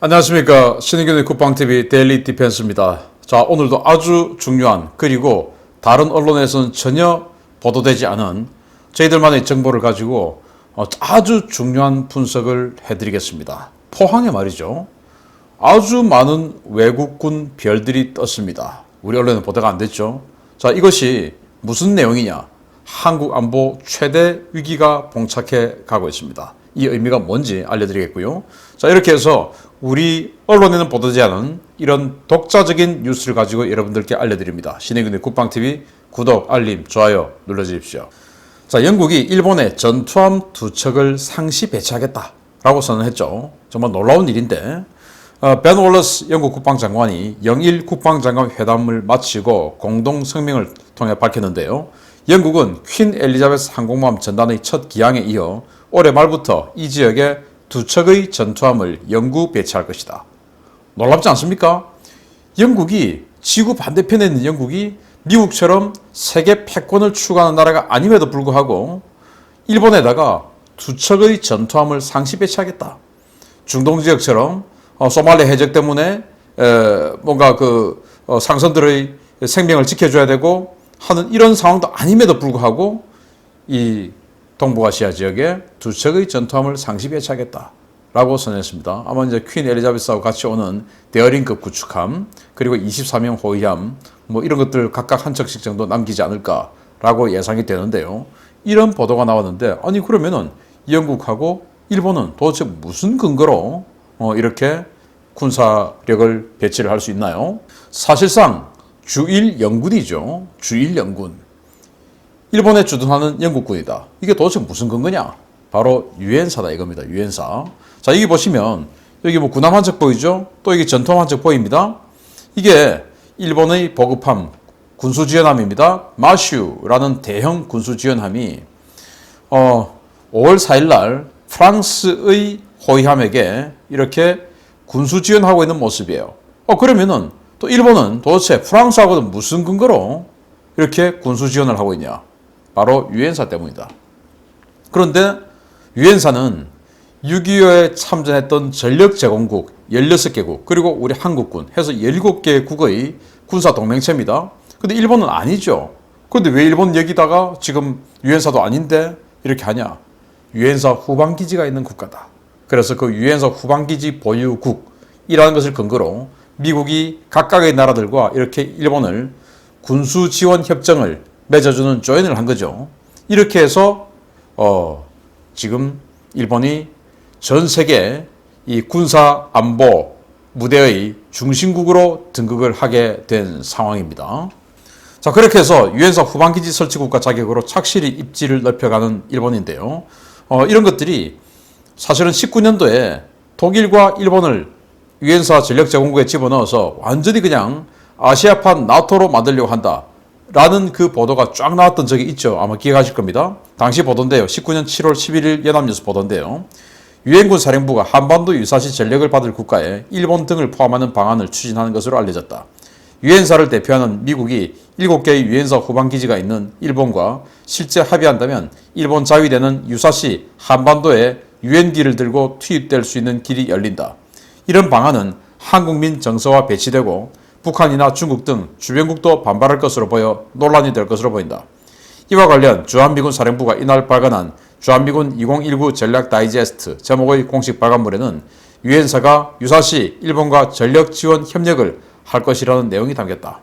안녕하십니까. 신의균의 국방TV 데일리 디펜스입니다. 자, 오늘도 아주 중요한, 그리고 다른 언론에서는 전혀 보도되지 않은 저희들만의 정보를 가지고 아주 중요한 분석을 해드리겠습니다. 포항에 말이죠, 아주 많은 외국군 별들이 떴습니다. 우리 언론에 보도가 안 됐죠. 자, 이것이 무슨 내용이냐? 한국 안보 최대 위기가 봉착해 가고 있습니다. 이 의미가 뭔지 알려드리겠고요. 자, 이렇게 해서 우리 언론에는 보도되지 않은 이런 독자적인 뉴스를 가지고 여러분들께 알려드립니다. 신의균의 국방TV 구독, 알림, 좋아요 눌러주십시오. 자, 영국이 일본에 전투함 2척을 상시 배치하겠다라고 선언했죠. 정말 놀라운 일인데, 벤 월러스 영국 국방장관이 영일 국방장관 회담을 마치고 공동 성명을 통해 밝혔는데요. 영국은 퀸 엘리자베스 항공모함 전단의 첫 기항에 이어 올해 말부터 이 지역에 2척의 전투함을 영구 배치할 것이다. 놀랍지 않습니까? 영국이, 지구 반대편에 있는 영국이 미국처럼 세계 패권을 추구하는 나라가 아님에도 불구하고 일본에다가 2척의 전투함을 상시 배치하겠다. 중동 지역처럼 소말리아 해적 때문에 뭔가 상선들의 생명을 지켜줘야 되고 하는 이런 상황도 아님에도 불구하고 이 동북아시아 지역에 2척의 전투함을 상시 배치하겠다라고 선언했습니다. 아마 이제 퀸 엘리자베스하고 같이 오는 데어링급 구축함, 그리고 24명 호위함, 이런 것들 각각 한 척씩 정도 남기지 않을까라고 예상이 되는데요. 이런 보도가 나왔는데, 아니 그러면은 영국하고 일본은 도대체 무슨 근거로 이렇게 군사력을 배치를 할 수 있나요? 사실상 주일영군이죠. 주일영군. 일본에 주둔하는 영국군이다. 이게 도대체 무슨 근거냐? 바로 유엔사다 이겁니다. 유엔사. 자, 여기 보시면 여기 군함 한 척 보이죠? 또 여기 전투함 한 척 보입니다. 이게 일본의 보급함 군수지원함입니다. 마슈라는 대형 군수지원함이 5월 4일 날 프랑스의 호위함에게 이렇게 군수지원하고 있는 모습이에요. 그러면은 또 일본은 도대체 프랑스하고는 무슨 근거로 이렇게 군수지원을 하고 있냐? 바로 유엔사 때문이다. 그런데 유엔사는 6.25에 참전했던 전력제공국 16개국, 그리고 우리 한국군 해서 17개국의 군사동맹체입니다. 근데 일본은 아니죠. 그런데 왜 일본은 여기다가 지금 유엔사도 아닌데 이렇게 하냐? 유엔사 후방기지가 있는 국가다. 그래서 그 유엔사 후방기지 보유국이라는 것을 근거로 미국이 각각의 나라들과 이렇게 일본을 군수지원 협정을 맺어주는 조인을 한 거죠. 이렇게 해서 지금 일본이 전 세계 이 군사 안보 무대의 중심국으로 등극을 하게 된 상황입니다. 자, 그렇게 해서 유엔사 후방기지 설치국가 자격으로 착실히 입지를 넓혀가는 일본인데요. 이런 것들이 사실은 19년도에 독일과 일본을 유엔사 전력제공국에 집어넣어서 완전히 그냥 아시아판 나토로 만들려고 한다라는 그 보도가 쫙 나왔던 적이 있죠. 아마 기억하실 겁니다. 당시 보도인데요. 19년 7월 11일 연합뉴스 보도인데요. 유엔군 사령부가 한반도 유사시 전력을 받을 국가에 일본 등을 포함하는 방안을 추진하는 것으로 알려졌다. 유엔사를 대표하는 미국이 7개의 유엔사 후방기지가 있는 일본과 실제 합의한다면 일본 자위대는 유사시 한반도에 유엔기를 들고 투입될 수 있는 길이 열린다. 이런 방안은 한국민 정서와 배치되고 북한이나 중국 등 주변국도 반발할 것으로 보여 논란이 될 것으로 보인다. 이와 관련 주한미군 사령부가 이날 발간한 주한미군 2019 전략 다이제스트 제목의 공식 발간물에는 유엔사가 유사시 일본과 전력 지원 협력을 할 것이라는 내용이 담겼다.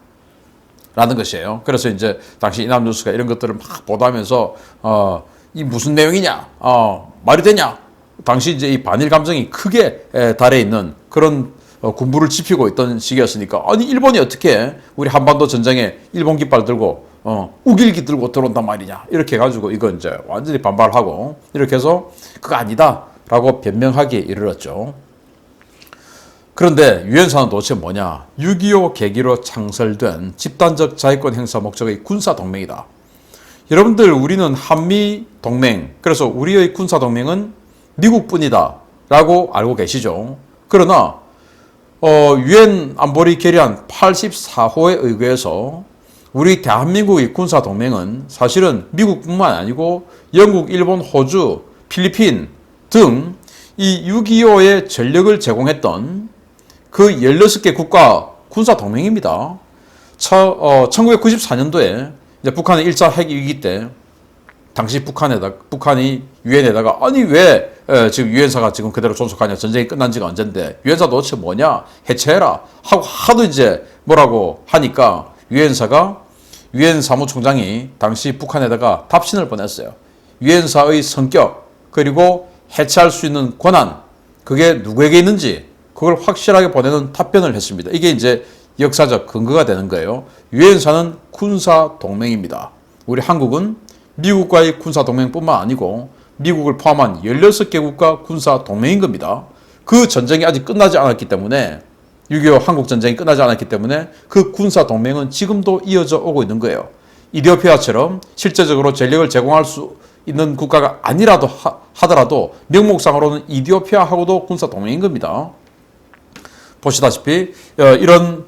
라는 것이에요. 그래서 이제 당시 이남뉴스가 이런 것들을 막 보도하면서 이 무슨 내용이냐? 말이 되냐? 당시 이제 이 반일 감정이 크게 달해 있는 그런 군부를 지피고 있던 시기였으니까, 아니 일본이 어떻게 우리 한반도 전쟁에 일본 깃발 들고 우길기 들고 들어온단 말이냐, 이렇게 해가지고 이건 이제 완전히 반발하고 이렇게 해서 그거 아니다라고 변명하기에 이르렀죠. 그런데 유엔사는 도대체 뭐냐? 6.25 계기로 창설된 집단적 자위권 행사 목적의 군사동맹이다. 여러분들, 우리는 한미동맹, 그래서 우리의 군사동맹은 미국뿐이다 라고 알고 계시죠. 그러나 유엔 안보리 결의안 84호에 의거해서 우리 대한민국의 군사동맹은 사실은 미국뿐만 아니고 영국, 일본, 호주, 필리핀 등 이 6.25에 전력을 제공했던 그 16개 국가 군사 동맹입니다. 1994년도에 이제 북한의 1차 핵 위기 때 당시 북한이 유엔에다가 아니 왜 지금 유엔사가 지금 그대로 존속하냐, 전쟁이 끝난 지가 언젠데 유엔사 도대체 뭐냐, 해체해라 하고 하도 이제 뭐라고 하니까 유엔사가 유엔 사무총장이 당시 북한에다가 답신을 보냈어요. 유엔사의 성격 그리고 해체할 수 있는 권한, 그게 누구에게 있는지 그걸 확실하게 보내는 답변을 했습니다. 이게 이제 역사적 근거가 되는 거예요. 유엔사는 군사 동맹입니다. 우리 한국은 미국과의 군사 동맹뿐만 아니고 미국을 포함한 16개국과 군사 동맹인 겁니다. 그 전쟁이 아직 끝나지 않았기 때문에, 6.25 한국 전쟁이 끝나지 않았기 때문에 그 군사 동맹은 지금도 이어져 오고 있는 거예요. 이디오피아처럼 실제적으로 전력을 제공할 수 있는 국가가 아니라도 하더라도 명목상으로는 이디오피아하고도 군사 동맹인 겁니다. 보시다시피 이런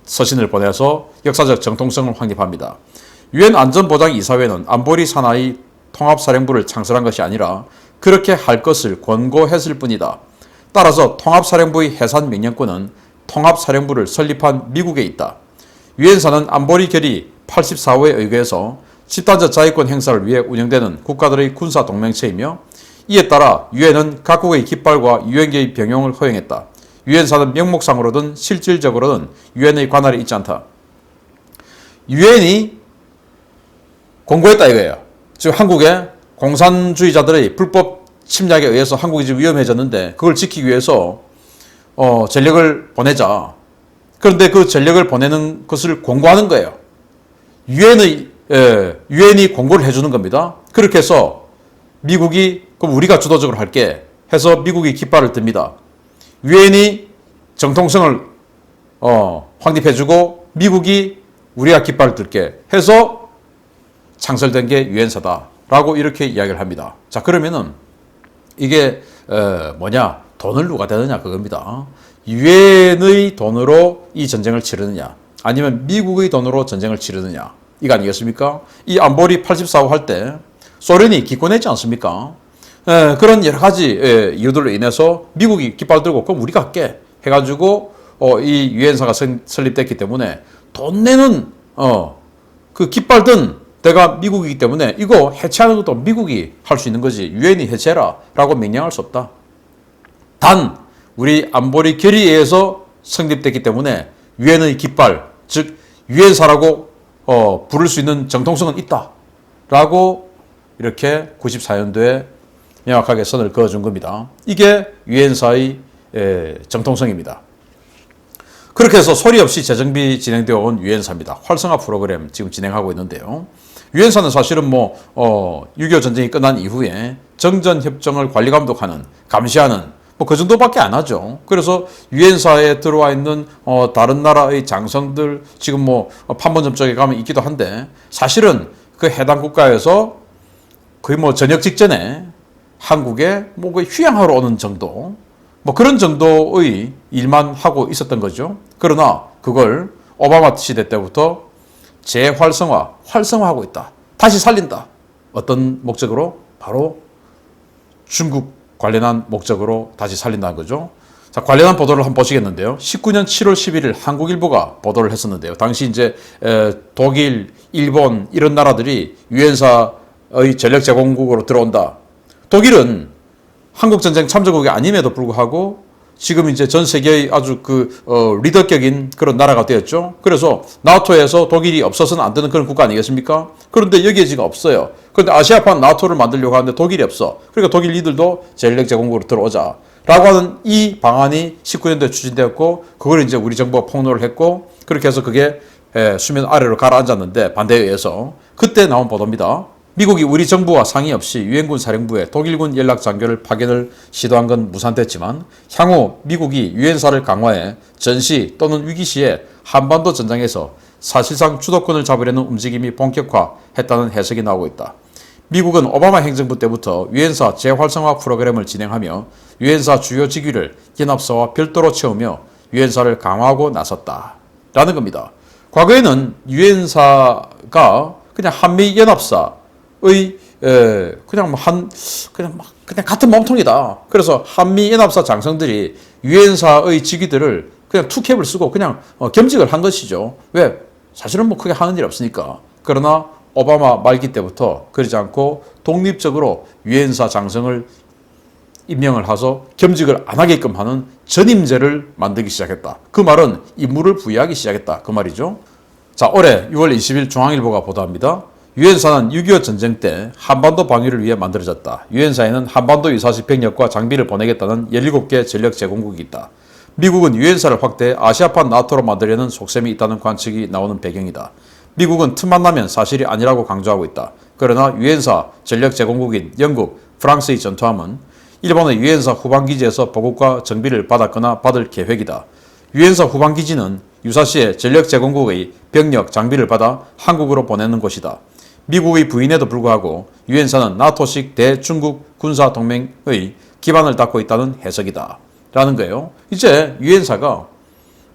서신을 보내서 역사적 정통성을 확립합니다. 유엔 안전보장이사회는 안보리 산하의 통합사령부를 창설한 것이 아니라 그렇게 할 것을 권고했을 뿐이다. 따라서 통합사령부의 해산 명령권은 통합사령부를 설립한 미국에 있다. 유엔사는 안보리 결의 84호에 의거해서 집단적 자위권 행사를 위해 운영되는 국가들의 군사 동맹체이며, 이에 따라 유엔은 각국의 깃발과 유엔계의 병용을 허용했다. 유엔사는 명목상으로든 실질적으로는 유엔의 관할이 있지 않다. 유엔이 공고했다 이거예요. 지금 한국의 공산주의자들의 불법 침략에 의해서 한국이 지금 위험해졌는데 그걸 지키기 위해서 전력을 보내자. 그런데 그 전력을 보내는 것을 공고하는 거예요. 유엔이 공고를 해주는 겁니다. 그렇게 해서 미국이 그럼 우리가 주도적으로 할게 해서 미국이 깃발을 듭니다. 유엔이 정통성을 확립해주고 미국이 우리가 깃발을 들게 해서 창설된 게 유엔사다라고 이렇게 이야기를 합니다. 자, 그러면은 이게 뭐냐, 돈을 누가 대느냐 그겁니다. 유엔의 돈으로 이 전쟁을 치르느냐 아니면 미국의 돈으로 전쟁을 치르느냐, 이거 아니겠습니까? 이 안보리 84호 할 때 소련이 기권했지 않습니까? 그런 여러 가지 이유들로 인해서 미국이 깃발 들고 그럼 우리가 할게 해가지고 이 유엔사가 설립됐기 때문에 돈 내는 그 깃발 든 데가 미국이기 때문에 이거 해체하는 것도 미국이 할 수 있는 거지 유엔이 해체해라 라고 명령할 수 없다. 단 우리 안보리 결의에 의해서 성립됐기 때문에 유엔의 깃발, 즉 유엔사라고 부를 수 있는 정통성은 있다 라고 이렇게 94년도에 명확하게 선을 그어준 겁니다. 이게 유엔사의 정통성입니다. 그렇게 해서 소리 없이 재정비 진행되어 온 유엔사입니다. 활성화 프로그램 지금 진행하고 있는데요. 유엔사는 사실은 6.25 전쟁이 끝난 이후에 정전협정을 관리 감독하는, 감시하는 그 정도밖에 안 하죠. 그래서 유엔사에 들어와 있는 다른 나라의 장성들 지금 판문점 쪽에 가면 있기도 한데, 사실은 그 해당 국가에서 거의 전역 직전에 한국에 휴양하러 오는 정도, 그런 정도의 일만 하고 있었던 거죠. 그러나 그걸 오바마 시대 때부터 활성화하고 있다. 다시 살린다. 어떤 목적으로? 바로 중국 관련한 목적으로 다시 살린다는 거죠. 자, 관련한 보도를 한번 보시겠는데요. 19년 7월 11일 한국일보가 보도를 했었는데요. 당시 이제 독일, 일본 이런 나라들이 유엔사의 전력 제공국으로 들어온다. 독일은 한국전쟁 참전국이 아님에도 불구하고 지금 이제 전 세계의 아주 리더격인 그런 나라가 되었죠. 그래서 나토에서 독일이 없어서는 안 되는 그런 국가 아니겠습니까? 그런데 여기에 지금 없어요. 그런데 아시아판 나토를 만들려고 하는데 독일이 없어. 그러니까 독일 리들도 전력 제공국으로 들어오자 라고 하는 이 방안이 19년도에 추진되었고, 그걸 이제 우리 정부가 폭로를 했고, 그렇게 해서 그게 수면 아래로 가라앉았는데 반대에 의해서 그때 나온 보도입니다. 미국이 우리 정부와 상의 없이 유엔군 사령부에 독일군 연락 장교를 파견을 시도한 건 무산됐지만 향후 미국이 유엔사를 강화해 전시 또는 위기 시에 한반도 전장에서 사실상 주도권을 잡으려는 움직임이 본격화했다는 해석이 나오고 있다. 미국은 오바마 행정부 때부터 유엔사 재활성화 프로그램을 진행하며 유엔사 주요 직위를 연합사와 별도로 채우며 유엔사를 강화하고 나섰다라는 겁니다. 과거에는 유엔사가 그냥 한미연합사의 그냥 그냥 같은 몸통이다. 그래서 한미 연합사 장성들이 유엔사의 직위들을 그냥 투캡을 쓰고 그냥 겸직을 한 것이죠. 왜? 사실은 뭐 크게 하는 일 없으니까. 그러나 오바마 말기 때부터 그러지 않고 독립적으로 유엔사 장성을 임명을 해서 겸직을 안 하게끔 하는 전임제를 만들기 시작했다. 그 말은 임무를 부여하기 시작했다. 그 말이죠. 자, 올해 6월 20일 중앙일보가 보도합니다. 유엔사는 6.25 전쟁 때 한반도 방위를 위해 만들어졌다. 유엔사에는 한반도 유사시 병력과 장비를 보내겠다는 17개 전력 제공국이 있다. 미국은 유엔사를 확대해 아시아판 나토로 만들려는 속셈이 있다는 관측이 나오는 배경이다. 미국은 틈만 나면 사실이 아니라고 강조하고 있다. 그러나 유엔사 전력 제공국인 영국, 프랑스의 전투함은 일본의 유엔사 후방기지에서 보급과 정비를 받았거나 받을 계획이다. 유엔사 후방기지는 유사시에 전력 제공국의 병력, 장비를 받아 한국으로 보내는 곳이다. 미국의 부인에도 불구하고 유엔사는 나토식 대중국 군사동맹의 기반을 닦고 있다는 해석이다. 라는 거예요. 이제 유엔사가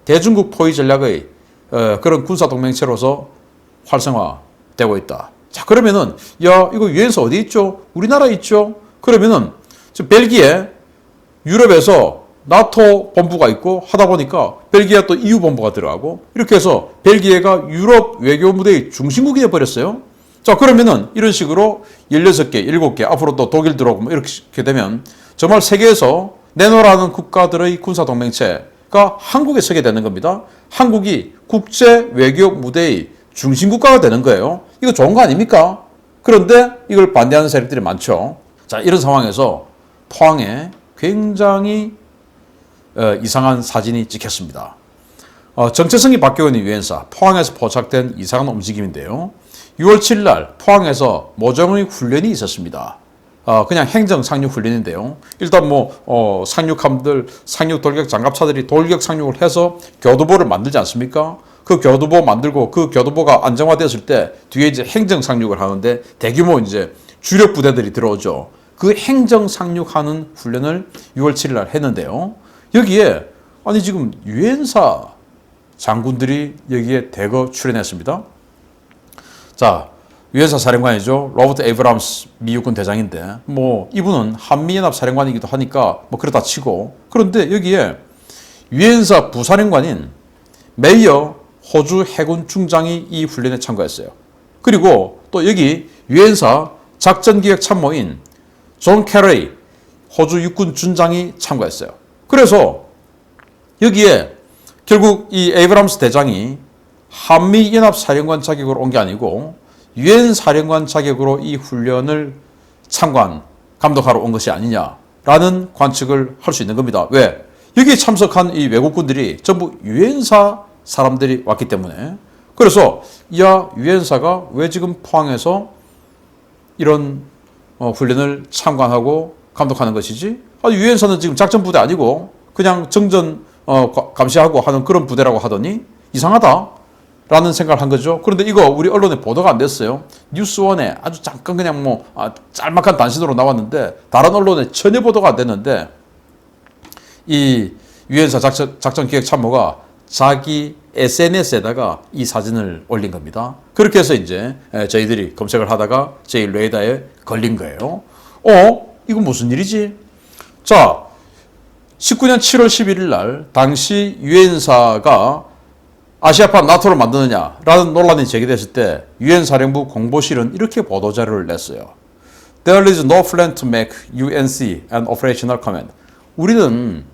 대중국 포위 전략의 그런 군사동맹체로서 활성화되고 있다. 자, 그러면은, 야, 이거 유엔사 어디 있죠? 우리나라에 있죠? 그러면은, 벨기에, 유럽에서 나토 본부가 있고 하다 보니까 벨기에 또 EU 본부가 들어가고 이렇게 해서 벨기에가 유럽 외교 무대의 중심국이 되어버렸어요. 자, 그러면은 이런 식으로 16개, 7개, 앞으로 또 독일 들어오고 이렇게 되면 정말 세계에서 내놓으라는 국가들의 군사동맹체가 한국에 서게 되는 겁니다. 한국이 국제 외교 무대의 중심국가가 되는 거예요. 이거 좋은 거 아닙니까? 그런데 이걸 반대하는 세력들이 많죠. 자, 이런 상황에서 포항에 굉장히 이상한 사진이 찍혔습니다. 정체성이 바뀌고 있는 유엔사, 포항에서 포착된 이상한 움직임인데요. 6월 7일 날 포항에서 모종의 훈련이 있었습니다. 그냥 행정 상륙 훈련인데요. 일단 상륙함들, 상륙 돌격 장갑차들이 돌격 상륙을 해서 교두보를 만들지 않습니까? 그 교두보 만들고 그 교두보가 안정화되었을 때 뒤에 이제 행정 상륙을 하는데 대규모 이제 주력 부대들이 들어오죠. 그 행정 상륙하는 훈련을 6월 7일 날 했는데요. 여기에 아니 지금 유엔사 장군들이 여기에 대거 출연했습니다. 자, 유엔사 사령관이죠. 로버트 에이브람스 미 육군 대장인데 이분은 한미연합 사령관이기도 하니까 그렇다 치고, 그런데 여기에 유엔사 부사령관인 메이어 호주 해군 중장이 이 훈련에 참가했어요. 그리고 또 여기 유엔사 작전기획 참모인 존 캐러이 호주 육군 준장이 참가했어요. 그래서 여기에 결국 이 에이브람스 대장이 한미연합 사령관 자격으로 온 게 아니고 유엔 사령관 자격으로 이 훈련을 감독하러 온 것이 아니냐라는 관측을 할 수 있는 겁니다. 왜? 여기에 참석한 이 외국군들이 전부 유엔사 사람들이 왔기 때문에. 그래서 유엔사가 왜 지금 포항에서 이런 훈련을 참관하고 감독하는 것이지? 유엔사는 지금 작전부대 아니고 그냥 정전 감시하고 하는 그런 부대라고 하더니 이상하다 라는 생각을 한 거죠. 그런데 이거 우리 언론에 보도가 안 됐어요. 뉴스원에 아주 잠깐 그냥 짤막한 단신으로 나왔는데 다른 언론에 전혀 보도가 안 됐는데 이 유엔사 작전기획 참모가 자기 SNS에다가 이 사진을 올린 겁니다. 그렇게 해서 이제 저희들이 검색을 하다가 저희 레이더에 걸린 거예요. 이건 무슨 일이지? 자, 19년 7월 11일 날 당시 유엔사가 아시아판 나토를 만드느냐라는 논란이 제기됐을 때 유엔 사령부 공보실은 이렇게 보도자료를 냈어요. There is no plan to make UNC an operational command. 우리는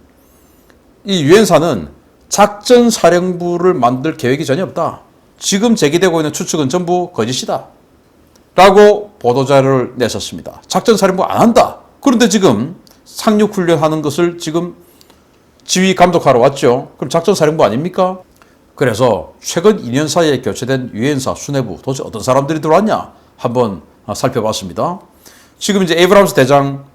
이 유엔사는 작전 사령부를 만들 계획이 전혀 없다. 지금 제기되고 있는 추측은 전부 거짓이다. 라고 보도자료를 냈었습니다. 작전 사령부 안 한다. 그런데 지금 상륙 훈련하는 것을 지금 지휘 감독하러 왔죠. 그럼 작전 사령부 아닙니까? 그래서 최근 2년 사이에 교체된 유엔사 수뇌부 도대체 어떤 사람들이 들어왔냐 한번 살펴봤습니다. 지금 이제 에이브람스 대장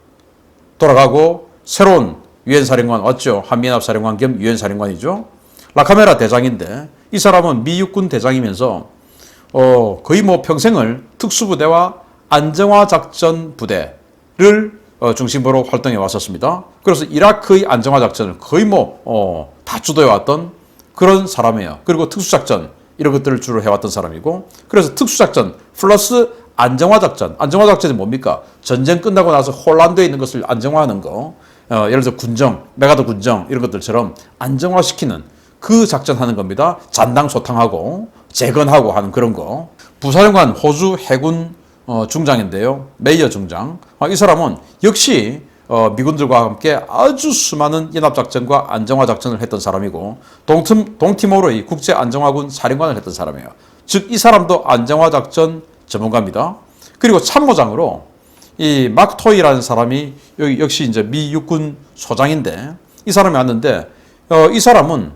돌아가고 새로운 유엔 사령관 왔죠. 한미연합 사령관 겸 유엔 사령관이죠. 라카메라 대장인데 이 사람은 미 육군 대장이면서 거의 평생을 특수부대와 안정화 작전 부대를 중심으로 활동해 왔었습니다. 그래서 이라크의 안정화 작전을 거의 다 주도해 왔던 그런 사람이에요. 그리고 특수작전 이런 것들을 주로 해왔던 사람이고, 그래서 특수작전 플러스 안정화 작전. 안정화 작전이 뭡니까? 전쟁 끝나고 나서 혼란되어 있는 것을 안정화하는 거. 예를 들어 군정, 메가더 군정 이런 것들처럼 안정화시키는 그 작전하는 겁니다. 잔당 소탕하고 재건하고 하는 그런 거. 부사령관 호주 해군 중장인데요. 메이어 중장. 이 사람은 역시 미군들과 함께 아주 수많은 연합작전과 안정화작전을 했던 사람이고 동티모르의 국제안정화군 사령관을 했던 사람이에요. 즉 이 사람도 안정화작전 전문가입니다. 그리고 참모장으로 이 마크 토이라는 사람이 여기 역시 이제 미 육군 소장인데 이 사람이 왔는데 이 사람은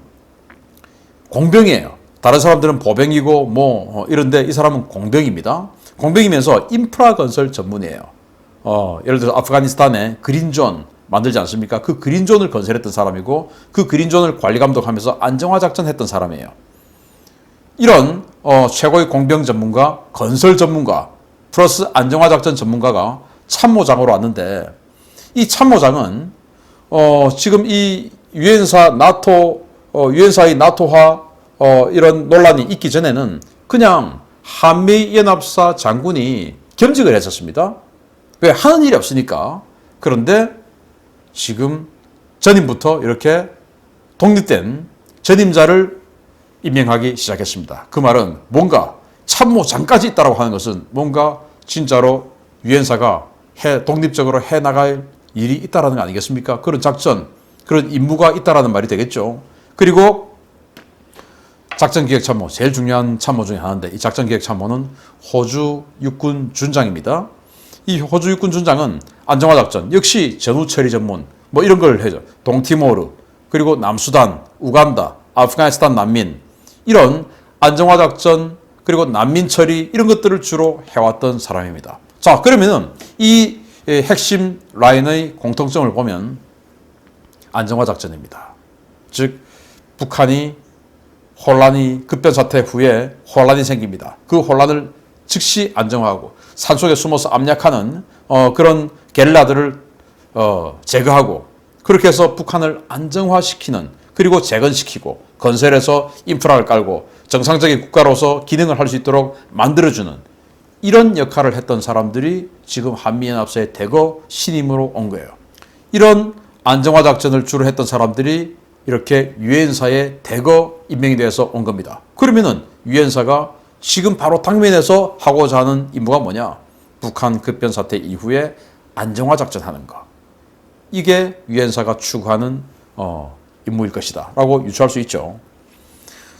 공병이에요. 다른 사람들은 보병이고 뭐 이런데 이 사람은 공병입니다. 공병이면서 인프라 건설 전문이에요. 예를 들어서 아프가니스탄에 그린존 만들지 않습니까? 그 그린존을 건설했던 사람이고 그 그린존을 관리 감독하면서 안정화 작전 했던 사람이에요. 이런 최고의 공병 전문가, 건설 전문가, 플러스 안정화 작전 전문가가 참모장으로 왔는데 이 참모장은 지금 이 유엔사 나토 유엔사의 나토화 이런 논란이 있기 전에는 그냥 한미연합사 장군이 겸직을 했었습니다. 왜? 하는 일이 없으니까. 그런데 지금 전임부터 이렇게 독립된 전임자를 임명하기 시작했습니다. 그 말은 뭔가 참모장까지 있다고 하는 것은 뭔가 진짜로 유엔사가 독립적으로 해나갈 일이 있다는 거 아니겠습니까? 그런 작전, 그런 임무가 있다는 말이 되겠죠. 그리고 작전기획참모, 제일 중요한 참모 중에 하나인데 이 작전기획참모는 호주 육군 준장입니다. 이 호주 육군 준장은 안정화 작전, 역시 전후 처리 전문, 뭐 이런 걸 해죠. 동티모르, 그리고 남수단, 우간다, 아프가니스탄 난민, 이런 안정화 작전, 그리고 난민 처리, 이런 것들을 주로 해왔던 사람입니다. 자, 그러면은 이 핵심 라인의 공통점을 보면 안정화 작전입니다. 즉, 북한이 혼란이 급변 사태 후에 혼란이 생깁니다. 그 혼란을 즉시 안정화하고 산속에 숨어서 압력하는 그런 게릴라들을 제거하고 그렇게 해서 북한을 안정화시키는 그리고 재건시키고 건설해서 인프라를 깔고 정상적인 국가로서 기능을 할 수 있도록 만들어주는 이런 역할을 했던 사람들이 지금 한미연합사에 대거 신임으로 온 거예요. 이런 안정화 작전을 주로 했던 사람들이 이렇게 유엔사에 대거 임명이 돼서 온 겁니다. 그러면은 유엔사가 지금 바로 당면에서 하고자 하는 임무가 뭐냐? 북한 급변 사태 이후에 안정화 작전하는 거. 이게 유엔사가 추구하는 임무일 것이다 라고 유추할 수 있죠.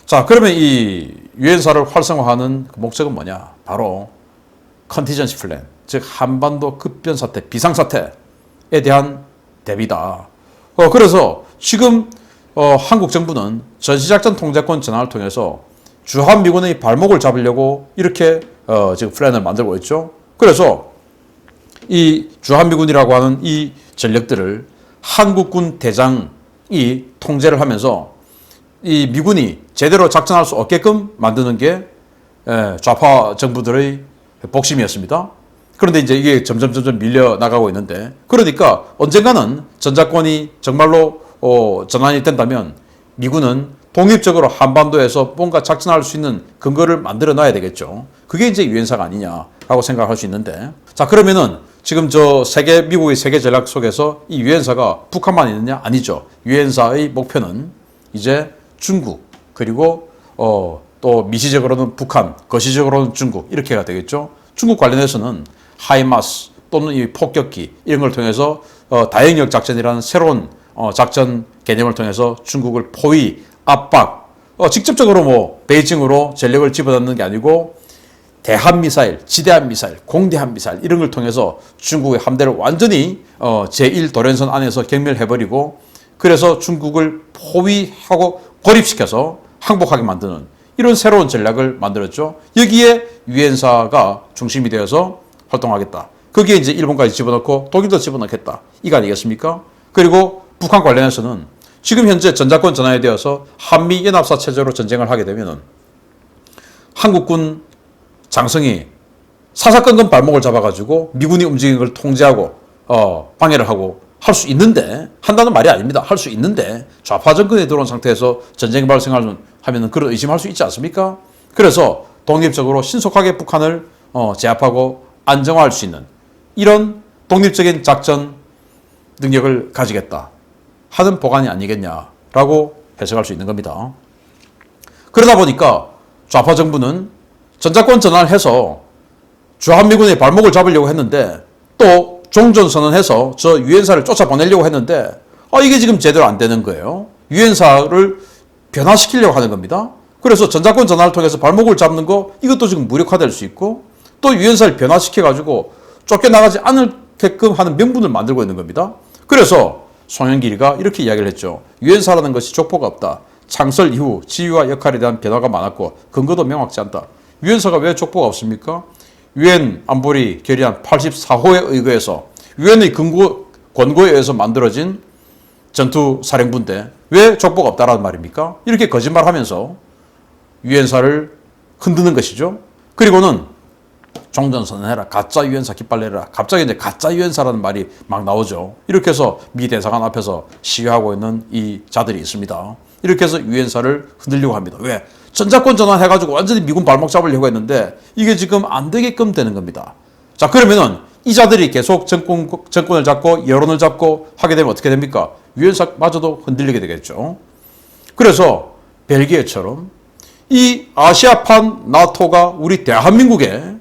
자, 그러면 이 유엔사를 활성화하는 그 목적은 뭐냐? 바로 컨티전시 플랜, 즉 한반도 급변 사태, 비상 사태에 대한 대비다. 그래서 지금 한국 정부는 전시작전 통제권 전환을 통해서 주한미군의 발목을 잡으려고 이렇게 지금 플랜을 만들고 있죠. 그래서 이 주한미군이라고 하는 이 전력들을 한국군 대장이 통제를 하면서 이 미군이 제대로 작전할 수 없게끔 만드는 게 좌파 정부들의 복심이었습니다. 그런데 이제 이게 점점 밀려 나가고 있는데 그러니까 언젠가는 전작권이 정말로 전환이 된다면 미군은 독립적으로 한반도에서 뭔가 작전할 수 있는 근거를 만들어 놔야 되겠죠. 그게 이제 유엔사가 아니냐라고 생각할 수 있는데 자, 그러면은 지금 미국의 세계 전략 속에서 이 유엔사가 북한만 있느냐? 아니죠. 유엔사의 목표는 이제 중국, 그리고 또 미시적으로는 북한, 거시적으로는 중국 이렇게가 되겠죠. 중국 관련해서는 하이마스 또는 이 폭격기 이런 걸 통해서 다영역 작전이라는 새로운 작전 개념을 통해서 중국을 포위, 압박, 직접적으로 뭐 베이징으로 전력을 집어넣는 게 아니고 대한 미사일, 지대한 미사일, 공대한 미사일 이런 걸 통해서 중국의 함대를 완전히 제1도련선 안에서 경멸해버리고 그래서 중국을 포위하고 고립시켜서 항복하게 만드는 이런 새로운 전략을 만들었죠. 여기에 유엔사가 중심이 되어서 활동하겠다. 거기에 이제 일본까지 집어넣고 독일도 집어넣겠다. 이거 아니겠습니까? 그리고 북한 관련해서는 지금 현재 전작권 전환이 되어서 한미연합사 체제로 전쟁을 하게 되면 한국군 장성이 사사건건 발목을 잡아가지고 미군이 움직이는 걸 통제하고 방해를 하고 할 수 있는데 한다는 말이 아닙니다. 할 수 있는데 좌파 정권에 들어온 상태에서 전쟁 발생하면 그런 의심할 수 있지 않습니까? 그래서 독립적으로 신속하게 북한을 제압하고 안정화할 수 있는 이런 독립적인 작전 능력을 가지겠다 하는 보관이 아니겠냐라고 해석할 수 있는 겁니다. 그러다 보니까 좌파 정부는 전자권 전환을 해서 주한미군의 발목을 잡으려고 했는데 또 종전선언해서 저 유엔사를 쫓아보내려고 했는데 이게 지금 제대로 안 되는 거예요. 유엔사를 변화시키려고 하는 겁니다. 그래서 전자권 전환을 통해서 발목을 잡는 거 이것도 지금 무력화될 수 있고 또 유엔사를 변화시켜가지고 쫓겨나가지 않게끔 하는 명분을 만들고 있는 겁니다. 그래서 송영길이가 이렇게 이야기를 했죠. 유엔사라는 것이 족보가 없다. 창설 이후 지위와 역할에 대한 변화가 많았고 근거도 명확치 않다. 유엔사가 왜 족보가 없습니까? 유엔 안보리 결의안 84호에 의거해서 유엔의 권고에 의해서 만들어진 전투사령부인데 왜 족보가 없다라는 말입니까? 이렇게 거짓말하면서 유엔사를 흔드는 것이죠. 그리고는 종전선언해라, 가짜 유엔사 깃발 내라. 갑자기 이제 가짜 유엔사라는 말이 막 나오죠. 이렇게 해서 미 대사관 앞에서 시위하고 있는 이 자들이 있습니다. 이렇게 해서 유엔사를 흔들려고 합니다. 왜? 전자권 전환해가지고 완전히 미군 발목 잡으려고 했는데 이게 지금 안 되게끔 되는 겁니다. 자, 그러면은 이 자들이 계속 정권을 잡고 여론을 잡고 하게 되면 어떻게 됩니까? 유엔사마저도 흔들리게 되겠죠. 그래서 벨기에처럼 이 아시아판 나토가 우리 대한민국에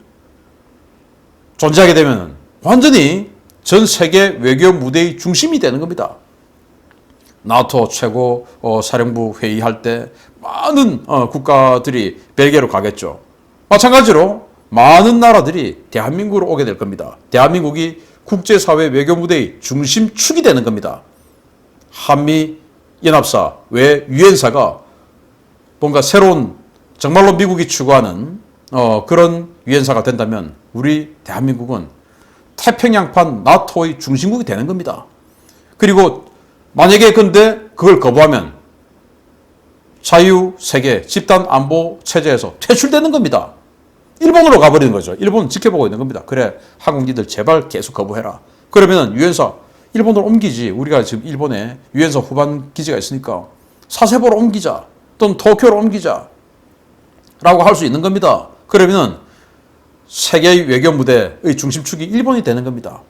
존재하게 되면 완전히 전 세계 외교 무대의 중심이 되는 겁니다. 나토 최고 사령부 회의할 때 많은 국가들이 벨기에로 가겠죠. 마찬가지로 많은 나라들이 대한민국으로 오게 될 겁니다. 대한민국이 국제사회 외교 무대의 중심축이 되는 겁니다. 한미연합사 외 유엔사가 뭔가 새로운 정말로 미국이 추구하는 그런 유엔사가 된다면 우리 대한민국은 태평양판 나토의 중심국이 되는 겁니다. 그리고 만약에 근데 그걸 거부하면 자유세계 집단안보 체제에서 퇴출되는 겁니다. 일본으로 가버리는 거죠. 일본은 지켜보고 있는 겁니다. 그래, 한국인들 제발 계속 거부해라. 그러면 유엔사 일본으로 옮기지. 우리가 지금 일본에 유엔사 후반 기지가 있으니까 사세보로 옮기자. 또는 도쿄로 옮기자. 라고 할 수 있는 겁니다. 그러면 세계의 외교 무대의 중심축이 일본이 되는 겁니다.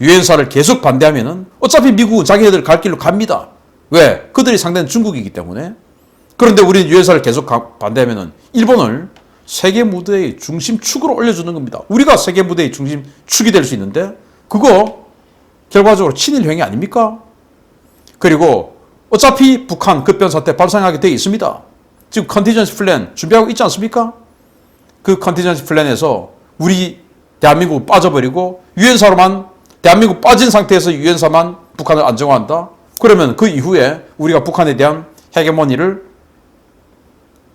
유엔사를 계속 반대하면 어차피 미국은 자기네들 갈 길로 갑니다. 왜? 그들이 상대는 중국이기 때문에. 그런데 우리는 유엔사를 계속 반대하면 일본을 세계 무대의 중심축으로 올려주는 겁니다. 우리가 세계 무대의 중심축이 될 수 있는데 그거 결과적으로 친일행위 아닙니까? 그리고 어차피 북한 급변사태 발생하게 되어 있습니다. 지금 컨티전시 플랜 준비하고 있지 않습니까? 그 컨티전시 플랜에서 우리 대한민국 빠져버리고 유엔사로만 대한민국 빠진 상태에서 유엔사만 북한을 안정화한다? 그러면 그 이후에 우리가 북한에 대한 헤게모니를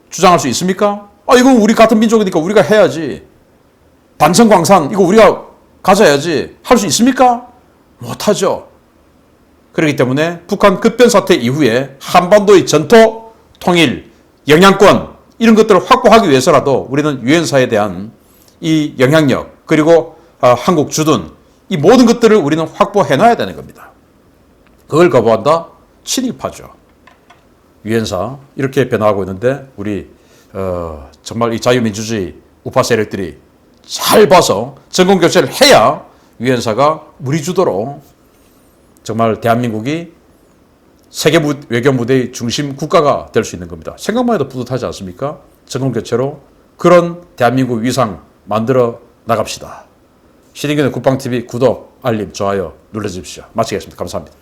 주장할 수 있습니까? 이건 우리 같은 민족이니까 우리가 해야지. 단천광산 이거 우리가 가져야지. 할 수 있습니까? 못하죠. 그렇기 때문에 북한 급변사태 이후에 한반도의 전토, 통일, 영향권 이런 것들을 확보하기 위해서라도 우리는 유엔사에 대한 이 영향력 그리고 한국 주둔 이 모든 것들을 우리는 확보해놔야 되는 겁니다. 그걸 거부한다? 친일파죠. 유엔사 이렇게 변화하고 있는데 우리 정말 이 자유민주주의 우파 세력들이 잘 봐서 정권교체를 해야 유엔사가 우리 주도로 정말 대한민국이 세계 외교 무대의 중심 국가가 될 수 있는 겁니다. 생각만 해도 뿌듯하지 않습니까? 정권교체로 그런 대한민국 위상 만들어 나갑시다. 신인균의 국방TV 구독, 알림, 좋아요 눌러주십시오. 마치겠습니다. 감사합니다.